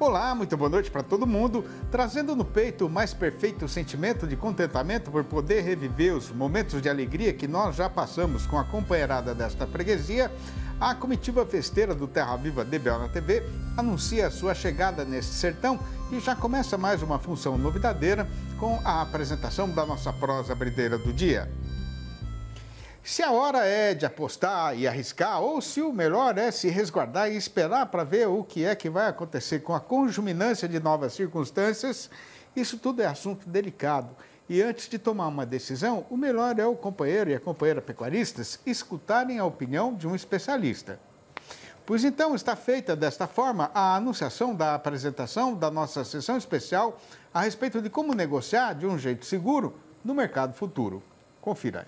Olá, muito boa noite para todo mundo. Trazendo no peito o mais perfeito sentimento de contentamento por poder reviver os momentos de alegria que nós já passamos com a companheirada desta freguesia, a comitiva festeira do Terra Viva DBO na TV anuncia a sua chegada neste sertão e já começa mais uma função novidadeira com a apresentação da nossa prosa brideira do dia. Se a hora é de apostar e arriscar, ou se o melhor é se resguardar e esperar para ver o que é que vai acontecer com a conjuminância de novas circunstâncias, isso tudo é assunto delicado. E antes de tomar uma decisão, o melhor é o companheiro e a companheira pecuaristas escutarem a opinião de um especialista. Pois então está feita desta forma a anunciação da apresentação da nossa sessão especial a respeito de como negociar de um jeito seguro no mercado futuro. Confira aí.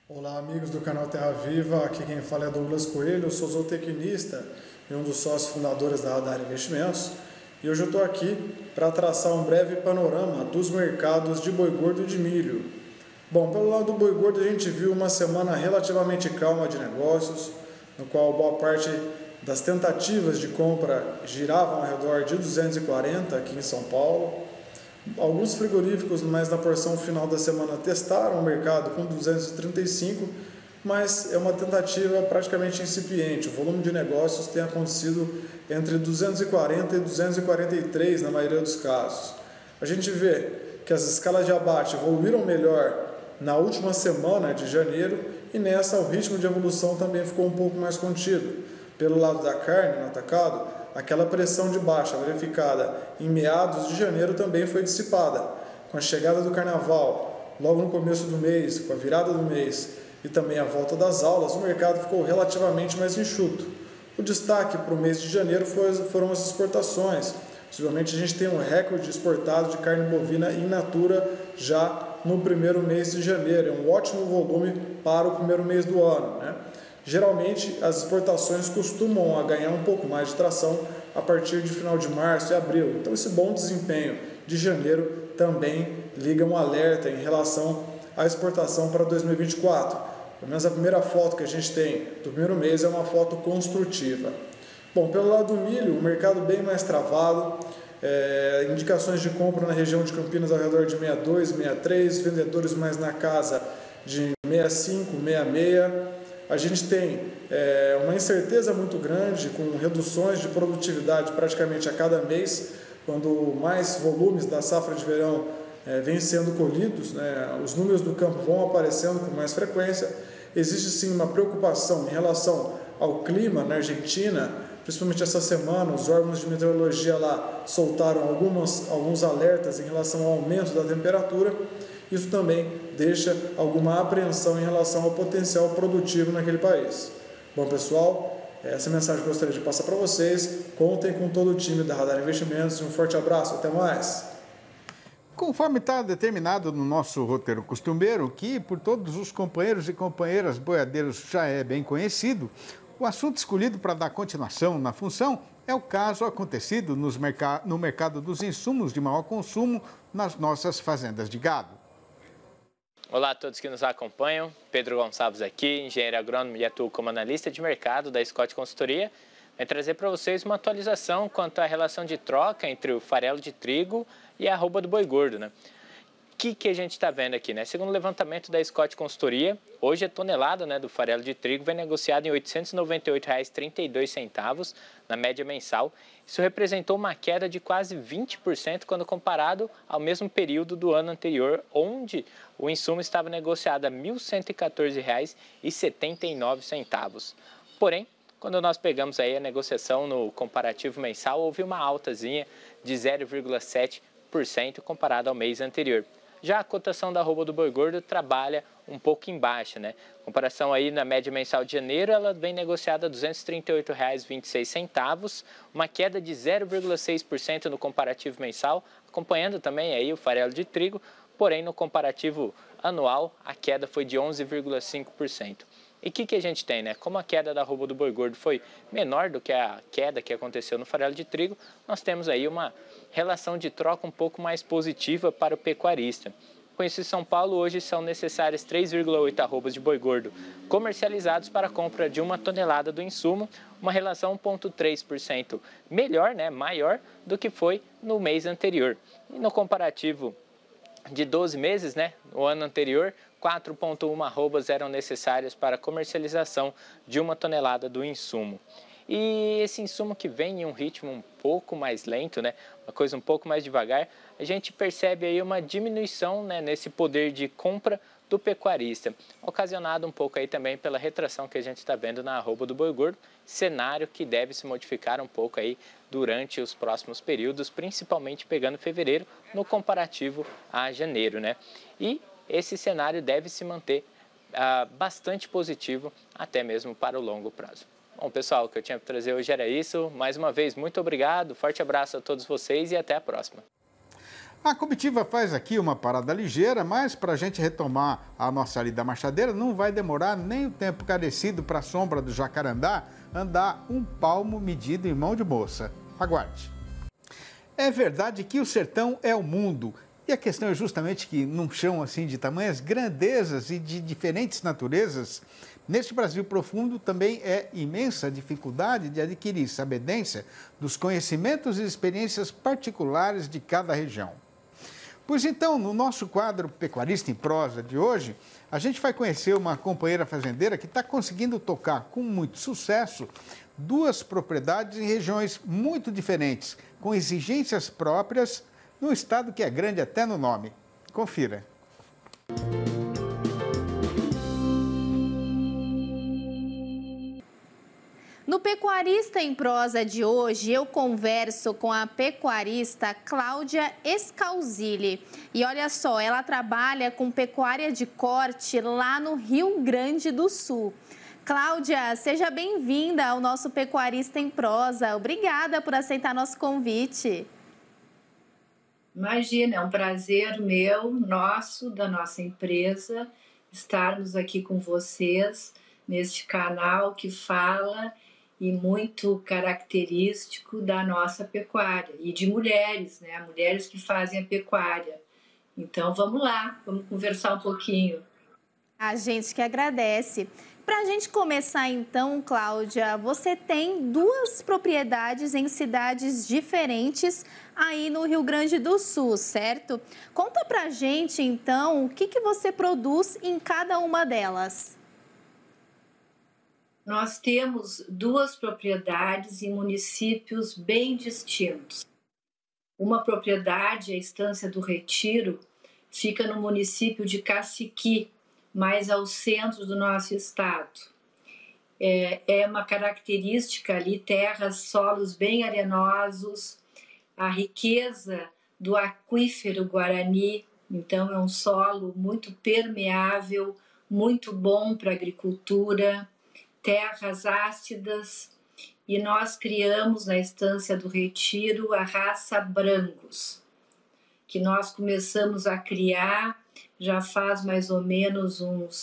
Olá, amigos do canal Terra Viva, aqui quem fala é Douglas Coelho, eu sou zootecnista e um dos sócios fundadores da Radar Investimentos. E hoje eu estou aqui para traçar um breve panorama dos mercados de boi gordo e de milho. Bom, pelo lado do boi gordo a gente viu uma semana relativamente calma de negócios, no qual boa parte das tentativas de compra giravam ao redor de 240 aqui em São Paulo. Alguns frigoríficos, mais na porção final da semana, testaram o mercado com 235, mas é uma tentativa praticamente incipiente. O volume de negócios tem acontecido entre 240 e 243 na maioria dos casos. A gente vê que as escalas de abate evoluíram melhor na última semana de janeiro e nessa o ritmo de evolução também ficou um pouco mais contido. Pelo lado da carne, no atacado, aquela pressão de baixa verificada em meados de janeiro também foi dissipada. Com a chegada do carnaval, logo no começo do mês, com a virada do mês e também a volta das aulas, o mercado ficou relativamente mais enxuto. O destaque para o mês de janeiro foram as exportações. Possivelmente a gente tem um recorde exportado de carne bovina in natura já no primeiro mês de janeiro. É um ótimo volume para o primeiro mês do ano, né? Geralmente, as exportações costumam ganhar um pouco mais de tração a partir de final de março e abril. Então, esse bom desempenho de janeiro também liga um alerta em relação à exportação para 2024. Pelo menos a primeira foto que a gente tem do primeiro mês é uma foto construtiva. Bom, pelo lado do milho, o mercado bem mais travado, indicações de compra na região de Campinas ao redor de 62, 63, vendedores mais na casa de 65, 66. A gente tem uma incerteza muito grande, com reduções de produtividade praticamente a cada mês, quando mais volumes da safra de verão vêm sendo colhidos, né, os números do campo vão aparecendo com mais frequência. Existe sim uma preocupação em relação ao clima na Argentina, principalmente essa semana, os órgãos de meteorologia lá soltaram alguns alertas em relação ao aumento da temperatura. Isso também deixa alguma apreensão em relação ao potencial produtivo naquele país. Bom, pessoal, essa mensagem que eu gostaria de passar para vocês. Contem com todo o time da Radar Investimentos. Um forte abraço, até mais! Conforme está determinado no nosso roteiro costumeiro, que por todos os companheiros e companheiras boiadeiros já é bem conhecido, o assunto escolhido para dar continuação na função é o caso acontecido no mercado dos insumos de maior consumo nas nossas fazendas de gado. Olá a todos que nos acompanham, Pedro Gonçalves aqui, engenheiro agrônomo e atuo como analista de mercado da Scott Consultoria. Vou trazer para vocês uma atualização quanto à relação de troca entre o farelo de trigo e a arroba do boi gordo, né? O que a gente está vendo aqui, né? Segundo o levantamento da Scott Consultoria, hoje a tonelada, né, do farelo de trigo vai negociada em R$ 898,32 na média mensal. Isso representou uma queda de quase 20% quando comparado ao mesmo período do ano anterior, onde o insumo estava negociado a R$ 1.114,79. Porém, quando nós pegamos aí a negociação no comparativo mensal, houve uma altazinha de 0,7% comparado ao mês anterior. Já a cotação da arroba do boi gordo trabalha um pouco em baixa, né? Comparação aí na média mensal de janeiro, ela vem negociada a R$ 238,26, uma queda de 0,6% no comparativo mensal, acompanhando também aí o farelo de trigo, porém no comparativo anual a queda foi de 11,5%. E o que a gente tem, né? Como a queda da arroba do boi gordo foi menor do que a queda que aconteceu no farelo de trigo, nós temos aí uma relação de troca um pouco mais positiva para o pecuarista. Com isso, em São Paulo, hoje são necessárias 3,8 arrobas de boi gordo comercializados para a compra de 1 tonelada do insumo, uma relação 1,3% melhor, maior do que foi no mês anterior. E no comparativo de 12 meses, no ano anterior, 4,1 arrobas eram necessárias para a comercialização de 1 tonelada do insumo. E esse insumo que vem em um ritmo um pouco mais lento, uma coisa um pouco mais devagar, a gente percebe aí uma diminuição nesse poder de compra do pecuarista, ocasionado um pouco aí também pela retração que a gente está vendo na arroba do boi gordo, cenário que deve se modificar um pouco aí durante os próximos períodos, principalmente pegando fevereiro no comparativo a janeiro, E esse cenário deve se manter bastante positivo até mesmo para o longo prazo. Bom, pessoal, o que eu tinha para trazer hoje era isso. Mais uma vez, muito obrigado, forte abraço a todos vocês e até a próxima. A comitiva faz aqui uma parada ligeira, mas para a gente retomar a nossa lida machadeira, não vai demorar nem o tempo carecido para a sombra do jacarandá andar um palmo medido em mão de moça. Aguarde. É verdade que o sertão é o mundo. E a questão é justamente que num chão assim de tamanhas grandezas e de diferentes naturezas, neste Brasil profundo também é imensa a dificuldade de adquirir sabedência dos conhecimentos e experiências particulares de cada região. Pois então, no nosso quadro Pecuarista em Prosa de hoje, a gente vai conhecer uma companheira fazendeira que está conseguindo tocar com muito sucesso 2 propriedades em regiões muito diferentes, com exigências próprias, num estado que é grande até no nome. Confira. No Pecuarista em Prosa de hoje, eu converso com a pecuarista Cláudia Scalzilli. E olha só, ela trabalha com pecuária de corte lá no Rio Grande do Sul. Cláudia, seja bem-vinda ao nosso Pecuarista em Prosa. Obrigada por aceitar nosso convite. Imagina, é um prazer meu, nosso, da nossa empresa, estarmos aqui com vocês neste canal que fala e muito característico da nossa pecuária e de mulheres, mulheres que fazem a pecuária. Então vamos lá, vamos conversar um pouquinho. A gente que agradece. Para a gente começar então, Cláudia, você tem 2 propriedades em cidades diferentes aí no Rio Grande do Sul, certo? Conta pra gente então o que você produz em cada uma delas. Nós temos 2 propriedades em municípios bem distintos. Uma propriedade, a Estância do Retiro, fica no município de Caciqui, mais ao centro do nosso estado. É uma característica ali, terras, solos bem arenosos, a riqueza do aquífero Guarani, então é um solo muito permeável, muito bom para a agricultura, terras ácidas, e nós criamos na Estância do Retiro a raça Brangos, que nós começamos a criar já faz mais ou menos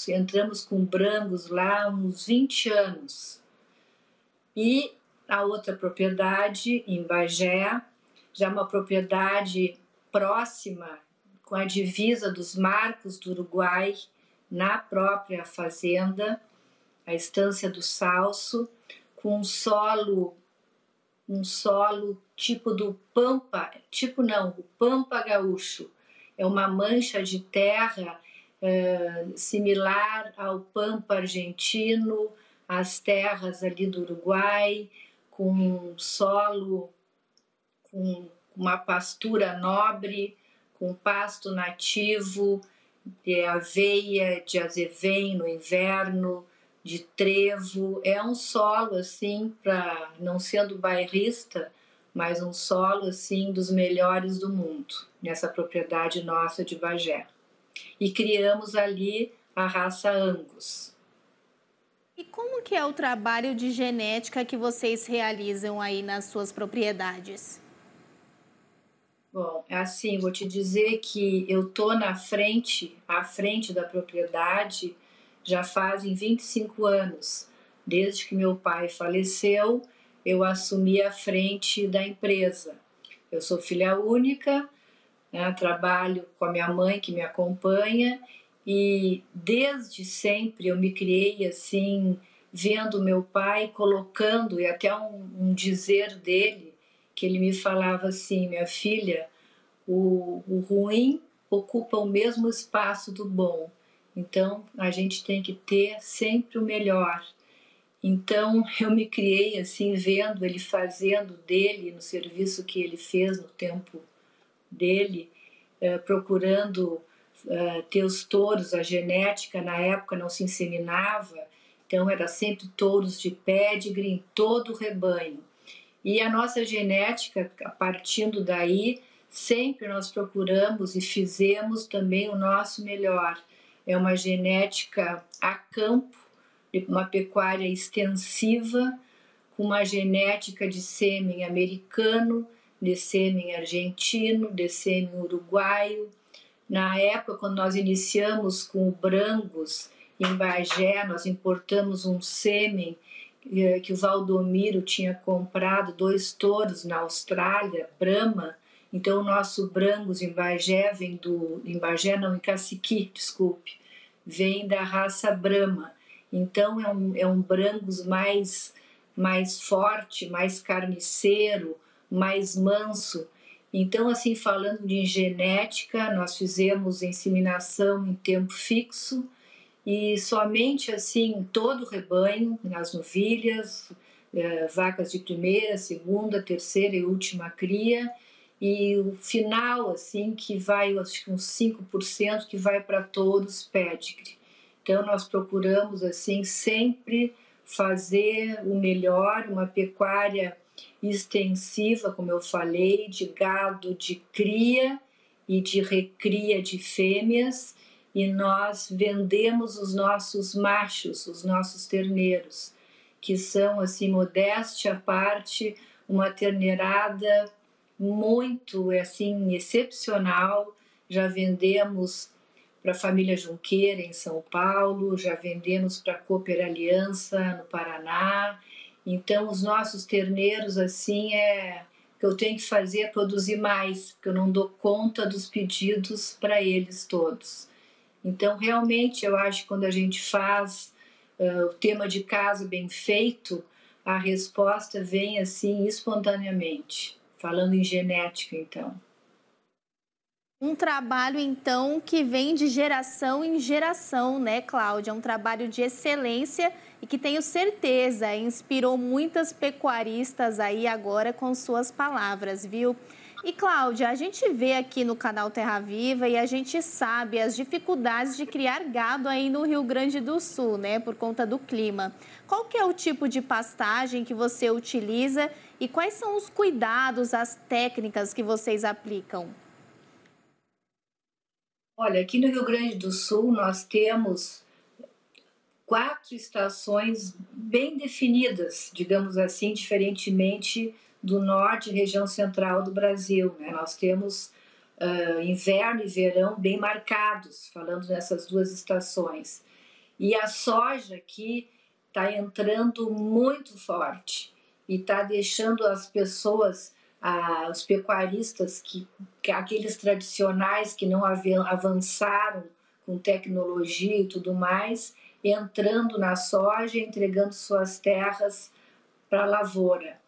entramos com Brangos lá uns 20 anos. E a outra propriedade, em Bagé, já uma propriedade próxima, com a divisa dos Marcos do Uruguai, na própria fazenda, a Estância do Salso, com um solo tipo do Pampa, o Pampa gaúcho. É uma mancha de terra similar ao Pampa argentino, as terras ali do Uruguai, com um solo, com uma pastura nobre, com pasto nativo, de aveia, de azevém no inverno, de trevo. É um solo, assim, não sendo bairrista, mas um solo, assim, dos melhores do mundo, nessa propriedade nossa de Bagé. E criamos ali a raça Angus. E como que é o trabalho de genética que vocês realizam aí nas suas propriedades? Bom, é assim, vou te dizer que eu tô à frente da propriedade já fazem 25 anos. Desde que meu pai faleceu, eu assumi a frente da empresa. Eu sou filha única, né? Trabalho com a minha mãe, que me acompanha, e desde sempre eu me criei assim, vendo meu pai colocando, e até um dizer dele, que ele me falava assim: minha filha, o ruim ocupa o mesmo espaço do bom, então a gente tem que ter sempre o melhor. Então eu me criei assim, vendo ele fazendo dele, no serviço que ele fez no tempo dele, procurando ter os touros. A genética na época não se inseminava, então era sempre touros de pedigree em todo o rebanho. E a nossa genética, partindo daí, sempre nós procuramos e fizemos também o nosso melhor. É uma genética a campo, uma pecuária extensiva, com uma genética de sêmen americano, de sêmen argentino, de sêmen uruguaio. Na época, quando nós iniciamos com o Brangus, em Bagé, nós importamos um sêmen que o Valdomiro tinha comprado, 2 touros na Austrália, Brahma. Então o nosso Brangus em Bagé vem em Caciqui, desculpe, vem da raça Brahma. Então é um Brangus mais forte, mais carniceiro, mais manso. Então, assim, falando de genética, nós fizemos inseminação em tempo fixo, e somente assim, todo o rebanho, nas novilhas, vacas de primeira, segunda, terceira e última cria, e o final, assim, que vai, acho que uns 5% que vai para touros pedigree. Então, nós procuramos, assim, sempre fazer o melhor, uma pecuária extensiva, como eu falei, de gado de cria e de recria de fêmeas, e nós vendemos os nossos machos, os nossos terneiros, que são, assim, modéstia à parte, uma terneirada muito, assim, excepcional. Já vendemos para a família Junqueira, em São Paulo, já vendemos para a Cooper Aliança, no Paraná. Então, os nossos terneiros, assim, o que eu tenho que fazer é produzir mais, porque eu não dou conta dos pedidos para eles todos. Então, realmente, eu acho que quando a gente faz o tema de casa bem feito, a resposta vem, assim, espontaneamente. Falando em genética, então. Um trabalho, então, que vem de geração em geração, né, Cláudia? Um trabalho de excelência e que, tenho certeza, inspirou muitas pecuaristas aí agora com suas palavras, viu? E, Cláudia, a gente vê aqui no canal Terra Viva e a gente sabe as dificuldades de criar gado aí no Rio Grande do Sul, né, por conta do clima. Qual que é o tipo de pastagem que você utiliza e quais são os cuidados, as técnicas que vocês aplicam? Olha, aqui no Rio Grande do Sul nós temos 4 estações bem definidas, digamos assim, diferentemente do norte e região central do Brasil, né? Nós temos inverno e verão bem marcados, falando nessas 2 estações. E a soja aqui está entrando muito forte e está deixando as pessoas, os pecuaristas, aqueles tradicionais que não avançaram com tecnologia e tudo mais, entrando na soja, entregando suas terras para a lavoura.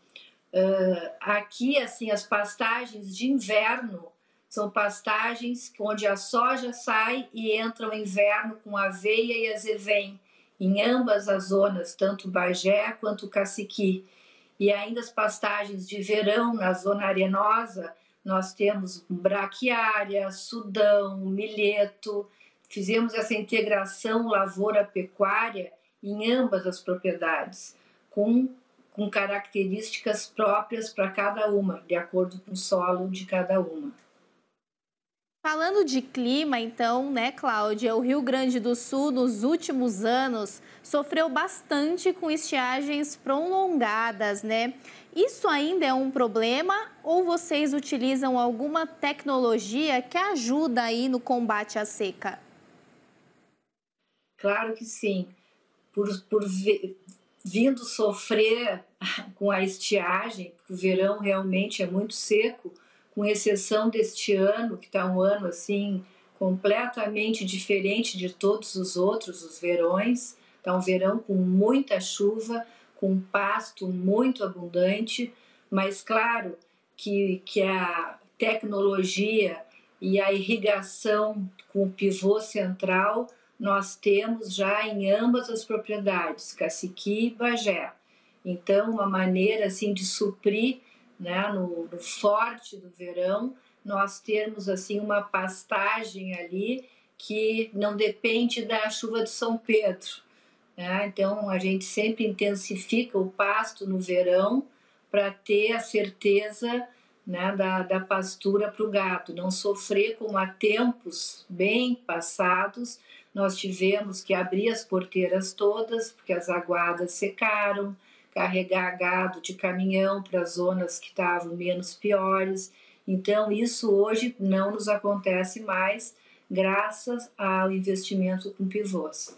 Aqui, assim, as pastagens de inverno são pastagens onde a soja sai e entra o inverno com aveia e azevém, em ambas as zonas, tanto Bagé quanto Caciqui. E ainda as pastagens de verão, na zona arenosa, nós temos braquiária, sudão, milheto. Fizemos essa integração lavoura-pecuária em ambas as propriedades, com características próprias para cada uma, de acordo com o solo de cada uma. Falando de clima, então, né, Cláudia, o Rio Grande do Sul, nos últimos anos, sofreu bastante com estiagens prolongadas, né? Isso ainda é um problema ou vocês utilizam alguma tecnologia que ajuda aí no combate à seca? Claro que sim. Vindo sofrer com a estiagem, porque o verão realmente é muito seco, com exceção deste ano, que está um ano assim completamente diferente de todos os outros, os verões. Está um verão com muita chuva, com pasto muito abundante, mas claro que a tecnologia e a irrigação com o pivô central nós temos já em ambas as propriedades, Caciqui e Bagé. Então, uma maneira assim de suprir, né, no forte do verão, nós termos assim uma pastagem ali que não depende da chuva de São Pedro, né? Então, a gente sempre intensifica o pasto no verão para ter a certeza, né, da pastura para o gado, não sofrer como há tempos bem passados. Nós tivemos que abrir as porteiras todas, porque as aguadas secaram, carregar gado de caminhão para as zonas que estavam menos piores. Então, isso hoje não nos acontece mais, graças ao investimento com pivôs.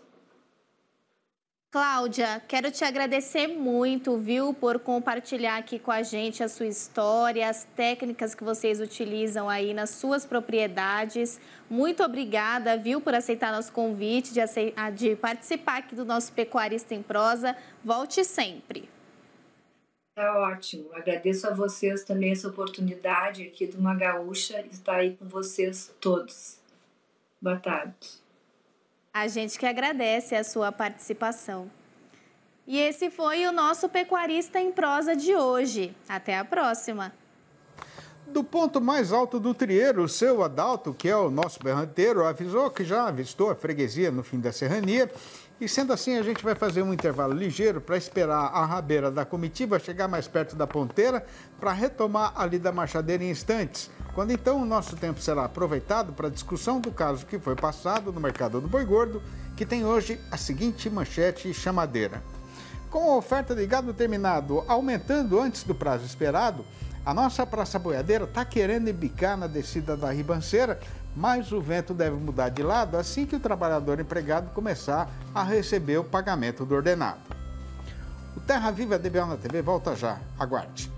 Cláudia, quero te agradecer muito, viu, por compartilhar aqui com a gente a sua história, as técnicas que vocês utilizam aí nas suas propriedades. Muito obrigada, viu, por aceitar nosso convite de participar aqui do nosso Pecuarista em Prosa. Volte sempre. Tá ótimo. Agradeço a vocês também essa oportunidade aqui de uma gaúcha estar aí com vocês todos. Boa tarde. A gente que agradece a sua participação. E esse foi o nosso Pecuarista em Prosa de hoje. Até a próxima. Do ponto mais alto do trieiro, o seu Adalto, que é o nosso berranteiro, avisou que já avistou a freguesia no fim da serrania. E sendo assim, a gente vai fazer um intervalo ligeiro para esperar a rabeira da comitiva chegar mais perto da ponteira para retomar ali da marchadeira em instantes. Quando então o nosso tempo será aproveitado para a discussão do caso que foi passado no mercado do boi gordo, que tem hoje a seguinte manchete chamadeira. Com a oferta de gado terminado aumentando antes do prazo esperado, a nossa praça boiadeira está querendo embicar na descida da ribanceira, mas o vento deve mudar de lado assim que o trabalhador empregado começar a receber o pagamento do ordenado. O Terra Viva DBO na TV volta já. Aguarde.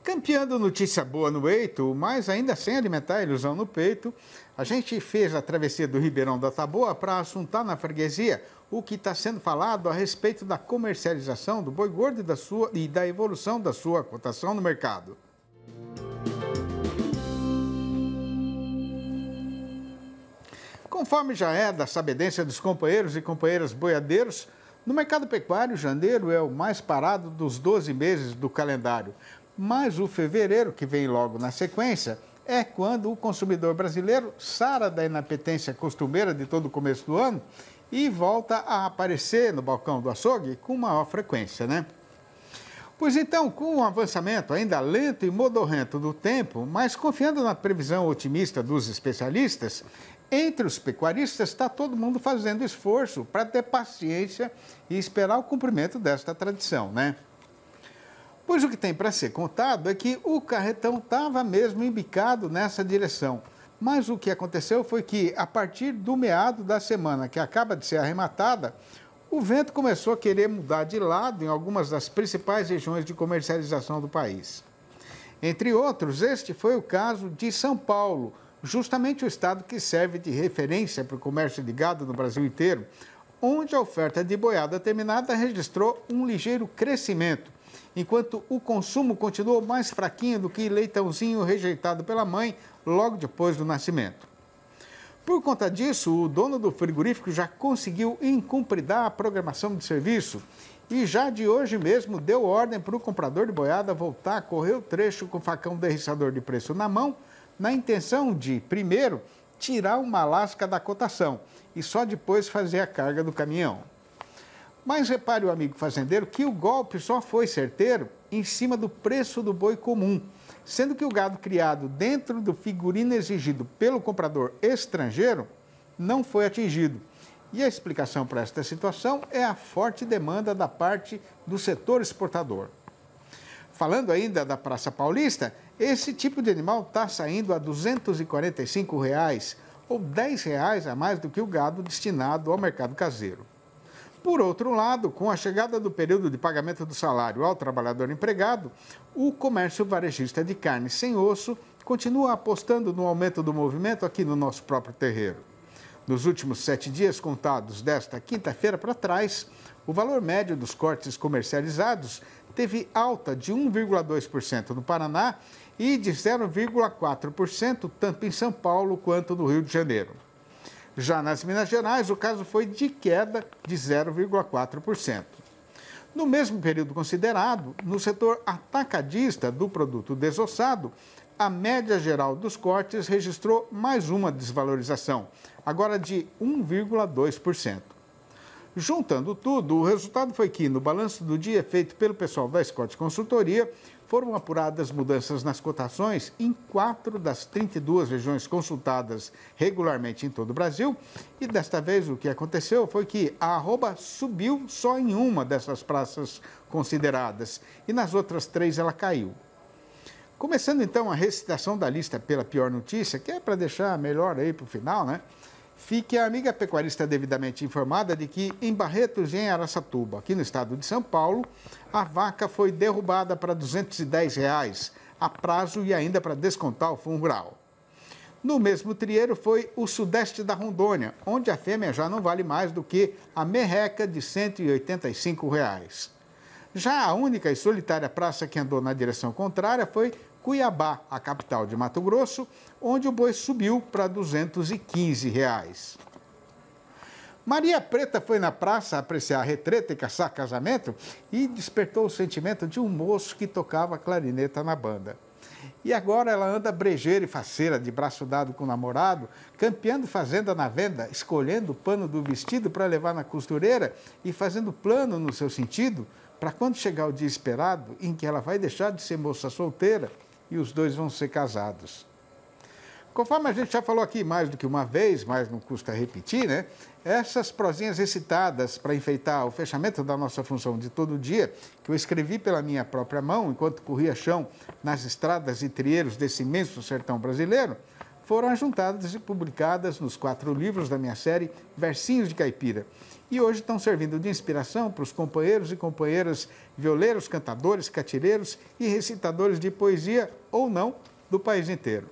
Campeando notícia boa no eito, mas ainda sem alimentar a ilusão no peito, a gente fez a travessia do Ribeirão da Taboa para assuntar na freguesia o que está sendo falado a respeito da comercialização do boi gordo e da evolução da sua cotação no mercado. Conforme já é da sabedência dos companheiros e companheiras boiadeiros, no mercado pecuário, janeiro é o mais parado dos 12 meses do calendário. Mas o fevereiro, que vem logo na sequência, é quando o consumidor brasileiro sara da inapetência costumeira de todo o começo do ano e volta a aparecer no balcão do açougue com maior frequência, né? Pois então, com o avançamento ainda lento e modorrento do tempo, mas confiando na previsão otimista dos especialistas, entre os pecuaristas está todo mundo fazendo esforço para ter paciência e esperar o cumprimento desta tradição, né? Pois o que tem para ser contado é que o carretão estava mesmo embicado nessa direção. Mas o que aconteceu foi que, a partir do meado da semana que acaba de ser arrematada, o vento começou a querer mudar de lado em algumas das principais regiões de comercialização do país. Entre outros, este foi o caso de São Paulo, justamente o estado que serve de referência para o comércio de gado no Brasil inteiro, onde a oferta de boiada terminada registrou um ligeiro crescimento, enquanto o consumo continuou mais fraquinho do que leitãozinho rejeitado pela mãe logo depois do nascimento. Por conta disso, o dono do frigorífico já conseguiu incumpridar a programação de serviço e já de hoje mesmo deu ordem para o comprador de boiada voltar a correr o trecho com o facão derriçador de preço na mão, na intenção de, primeiro, tirar uma lasca da cotação e só depois fazer a carga do caminhão. Mas repare o amigo fazendeiro que o golpe só foi certeiro em cima do preço do boi comum, sendo que o gado criado dentro do figurino exigido pelo comprador estrangeiro não foi atingido. E a explicação para esta situação é a forte demanda da parte do setor exportador. Falando ainda da Praça Paulista, esse tipo de animal está saindo a R$ 245, ou R$ 10 a mais do que o gado destinado ao mercado caseiro. Por outro lado, com a chegada do período de pagamento do salário ao trabalhador empregado, o comércio varejista de carne sem osso continua apostando no aumento do movimento aqui no nosso próprio terreiro. Nos últimos 7 dias contados desta quinta-feira para trás, o valor médio dos cortes comercializados teve alta de 1,2% no Paraná e de 0,4% tanto em São Paulo quanto no Rio de Janeiro. Já nas Minas Gerais, o caso foi de queda de 0,4%. No mesmo período considerado, no setor atacadista do produto desossado, a média geral dos cortes registrou mais uma desvalorização, agora de 1,2%. Juntando tudo, o resultado foi que, no balanço do dia feito pelo pessoal da Scott Consultoria, foram apuradas mudanças nas cotações em 4 das 32 regiões consultadas regularmente em todo o Brasil. E desta vez o que aconteceu foi que a arroba subiu só em uma dessas praças consideradas e nas outras 3 ela caiu. Começando então a recitação da lista pela pior notícia, que é para deixar melhor aí para o final, né? Fique a amiga pecuarista devidamente informada de que em Barretos e em Araçatuba, aqui no estado de São Paulo, a vaca foi derrubada para R$ 210 a prazo e ainda para descontar o fundo rural. No mesmo trieiro foi o sudeste da Rondônia, onde a fêmea já não vale mais do que a merreca de R$ 185. Já a única e solitária praça que andou na direção contrária foi Cuiabá, a capital de Mato Grosso, onde o boi subiu para R$ 215. Maria Preta foi na praça apreciar a retreta e caçar casamento e despertou o sentimento de um moço que tocava clarineta na banda. E agora ela anda brejeira e faceira, de braço dado com o namorado, campeando fazenda na venda, escolhendo o pano do vestido para levar na costureira e fazendo plano no seu sentido, para quando chegar o dia esperado em que ela vai deixar de ser moça solteira e os dois vão ser casados. Conforme a gente já falou aqui mais do que uma vez, mas não custa repetir, né? Essas prosinhas recitadas para enfeitar o fechamento da nossa função de todo dia, que eu escrevi pela minha própria mão enquanto corria chão nas estradas e trieiros desse imenso sertão brasileiro, foram ajuntadas e publicadas nos 4 livros da minha série Versinhos de Caipira. E hoje estão servindo de inspiração para os companheiros e companheiras violeiros, cantadores, catireiros e recitadores de poesia, ou não, do país inteiro.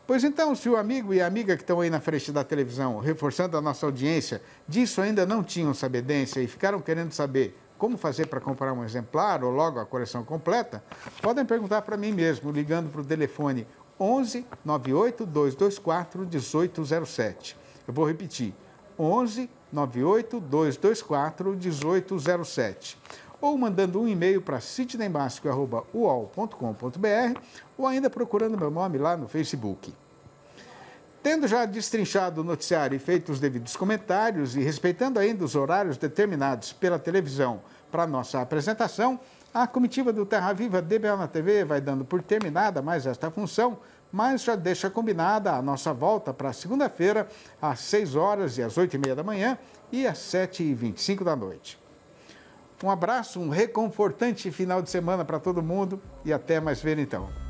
Pois então, se o amigo e a amiga que estão aí na frente da televisão, reforçando a nossa audiência, disso ainda não tinham sabedência e ficaram querendo saber como fazer para comprar um exemplar ou logo a coleção completa, podem perguntar para mim mesmo, ligando para o telefone 11 98 224 1807. Eu vou repetir, 11 98 224 1807. Ou mandando um e-mail para sidneymasco@uol.com.br ou ainda procurando meu nome lá no Facebook. Tendo já destrinchado o noticiário e feito os devidos comentários e respeitando ainda os horários determinados pela televisão para nossa apresentação, a comitiva do Terra Viva DBA na TV vai dando por terminada mais esta função, mas já deixa combinada a nossa volta para segunda-feira, às 6 horas e às 8h30 da manhã e às 7h25 da noite. Um abraço, um reconfortante final de semana para todo mundo e até mais ver então.